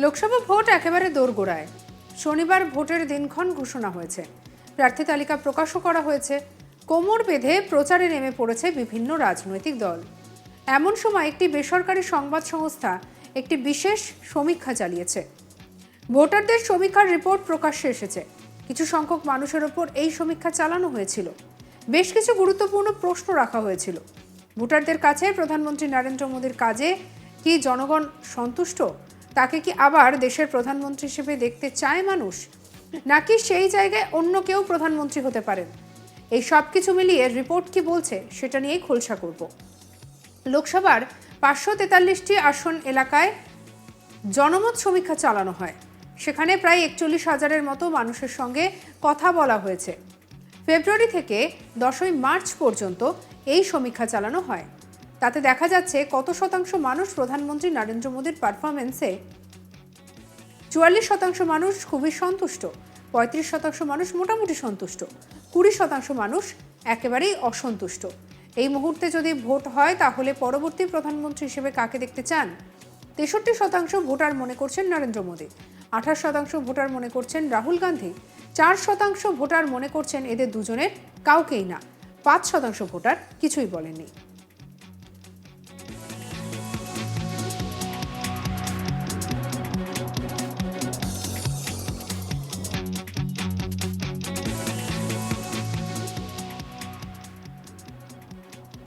Lok Sabha vote একেবারে দোরগোড়ায়। শনিবার ভোটের দিনক্ষণ ঘোষণা হয়েছে, প্রার্থী তালিকা প্রকাশও করা হয়েছে। কোমর বেঁধে প্রচারে নেমে পড়েছে বিভিন্ন রাজনৈতিক দল। এমন সময় একটি বেসরকারি সংবাদ সংস্থা একটি বিশেষ সমীক্ষা চালিয়েছে। ভোটারদের সমীক্ষার রিপোর্ট প্রকাশ্যে এসেছে। কিছু সংখ্যক মানুষের ওপর এই সমীক্ষা চালানো হয়েছিল। বেশ কিছু গুরুত্বপূর্ণ প্রশ্ন রাখা হয়েছিল। ভোটারদের কাছে প্রধানমন্ত্রী নরেন্দ্র মোদীর কাজে কি জনগণ সন্তুষ্ট? তাকে কি আবার দেশের প্রধানমন্ত্রী হিসেবে দেখতে চায় মানুষ, নাকি সেই জায়গায় অন্য কেউ প্রধানমন্ত্রী হতে পারেন? এই সব কিছু মিলিয়ে রিপোর্ট কি বলছে সেটা নিয়েই খোলসা করব। লোকসভার 543টি আসন এলাকায় জনমত সমীক্ষা চালানো হয়। সেখানে প্রায় 41,000-এর মতো মানুষের সঙ্গে কথা বলা হয়েছে। ফেব্রুয়ারি থেকে 10ই মার্চ পর্যন্ত এই সমীক্ষা চালানো হয়। তাতে দেখা যাচ্ছে কত শতাংশ মানুষ প্রধানমন্ত্রী নরেন্দ্র মোদীর পারফরমেন্সে 44% মানুষ খুবই সন্তুষ্ট, 35% মানুষ মোটামুটি সন্তুষ্ট, 20% মানুষ একেবারেই অসন্তুষ্ট। এই মুহূর্তে যদি ভোট হয় তাহলে পরবর্তী প্রধানমন্ত্রী হিসেবে কাকে দেখতে চান? 63% ভোটার মনে করছেন নরেন্দ্র মোদী, 28% ভোটার মনে করছেন রাহুল গান্ধী, 4% ভোটার মনে করছেন এদের দুজনের কাউকেই না, 5% ভোটার কিছুই বলেননি।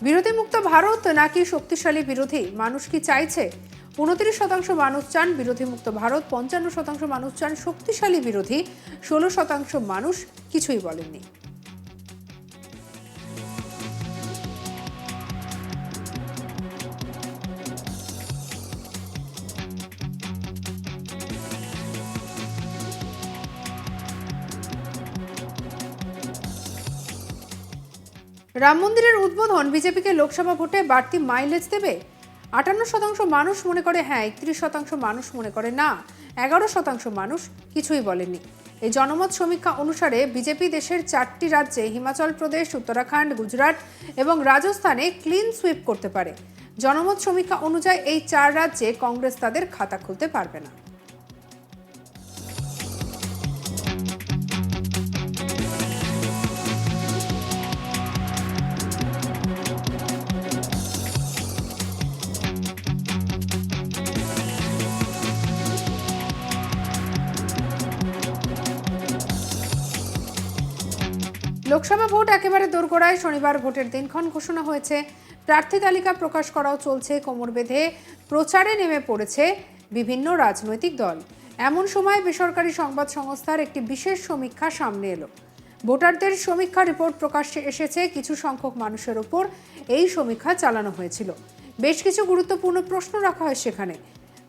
বিরোধী মুক্ত ভারত নাকি শক্তিশালী বিরোধী? মানুষ কি চাইছে? 29% মানুষ চান বিরোধী মুক্ত ভারত, 55% মানুষ চান শক্তিশালী বিরোধী, 16% মানুষ কিছুই বলেননি। রাম মন্দিরের উদ্বোধন বিজেপিকে লোকসভা ভোটে বাড়তি মাইলেজ দেবে? 58% মানুষ মনে করে হ্যাঁ, 31% মানুষ মনে করে না, 11% মানুষ কিছুই বলেননি। এই জনমত সমীক্ষা অনুসারে বিজেপি দেশের 4টি রাজ্যে হিমাচল প্রদেশ, উত্তরাখণ্ড, গুজরাট এবং রাজস্থানে ক্লিন সুইপ করতে পারে। জনমত সমীক্ষা অনুযায়ী এই 4 রাজ্যে কংগ্রেস তাদের খাতা খুলতে পারবে না। লোকসভা ভোট একেবারে দোরগোড়ায়। শনিবার ভোটের দিনক্ষণ ঘোষণা হয়েছে, প্রার্থী তালিকা প্রকাশ করাও চলছে। কোমর বেঁধে প্রচারে নেমে পড়েছে বিভিন্ন রাজনৈতিক দল। এমন সময় বেসরকারি সংবাদ সংস্থার একটি বিশেষ সমীক্ষা সামনে এলো। ভোটারদের সমীক্ষা রিপোর্ট প্রকাশ্যে এসেছে। কিছু সংখ্যক মানুষের ওপর এই সমীক্ষা চালানো হয়েছিল। বেশ কিছু গুরুত্বপূর্ণ প্রশ্ন রাখা হয় সেখানে।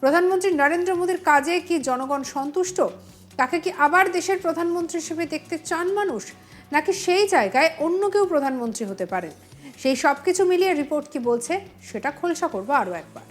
প্রধানমন্ত্রী নরেন্দ্র মোদীর কাজে কি জনগণ সন্তুষ্ট? তাকে কি আবার দেশের প্রধানমন্ত্রী হিসেবে দেখতে চান মানুষ, নাকি সেই জায়গায় অন্য কেউ প্রধানমন্ত্রী হতে পারেন? সেই সব কিছু মিলিয়ে রিপোর্ট কি বলছে সেটা খোলসা করবো আরও একবার।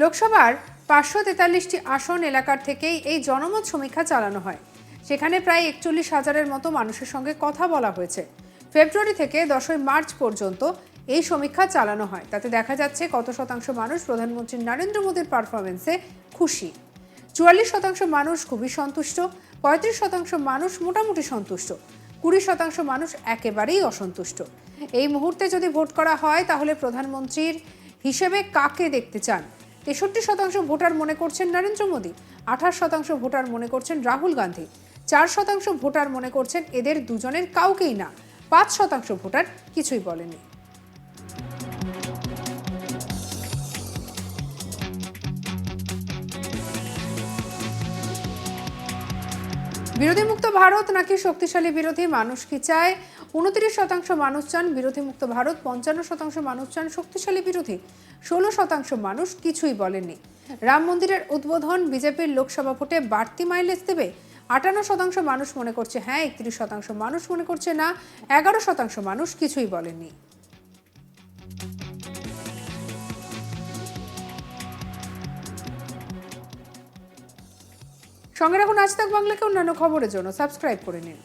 লোকসভার 543টি আসন এলাকার থেকেই এই জনমত সমীক্ষা চালানো হয়। সেখানে প্রায় 41,000-এর মতো মানুষের সঙ্গে কথা বলা হয়েছে। ফেব্রুয়ারি থেকে 10ই মার্চ পর্যন্ত এই সমীক্ষা চালানো হয়। তাতে দেখা যাচ্ছে কত শতাংশ মানুষ প্রধানমন্ত্রী নরেন্দ্র মোদীর পারফরমেন্সে খুশি। 44% মানুষ খুবই সন্তুষ্ট, 35% মানুষ মোটামুটি সন্তুষ্ট, 20% মানুষ একেবারেই অসন্তুষ্ট। এই মুহূর্তে যদি ভোট করা হয় তাহলে প্রধানমন্ত্রীর হিসেবে কাকে দেখতে চান? 63% ভোটার মনে করছেন নরেন্দ্র মোদী, 28% ভোটার মনে করছেন রাহুল গান্ধী, 4% ভোটার মনে করছেন এদের দুজনের কাউকেই না, 5% ভোটার কিছুই বলেনি। বিরোধী মুক্ত ভারত নাকি শক্তিশালী বিরোধী? মানুষ কি চায়? 29% মানুষ চান বিরোধী মুক্ত ভারত, 55% মানুষ চান শক্তিশালী বিরোধী, 16% মানুষ কিছুই বলেননি। রাম মন্দিরের উদ্বোধন বিজেপির লোকসভা ভোটে বাড়তি মাইলেজ দেবে? 58% মানুষ মনে করছে হ্যাঁ, 31% মানুষ মনে করছে না, 11% মানুষ কিছুই বলেননি। সঙ্গে রাখুন আজ তাক বাংলাকে অন্যান্য খবরের জন্য সাবস্ক্রাইব করে নিন।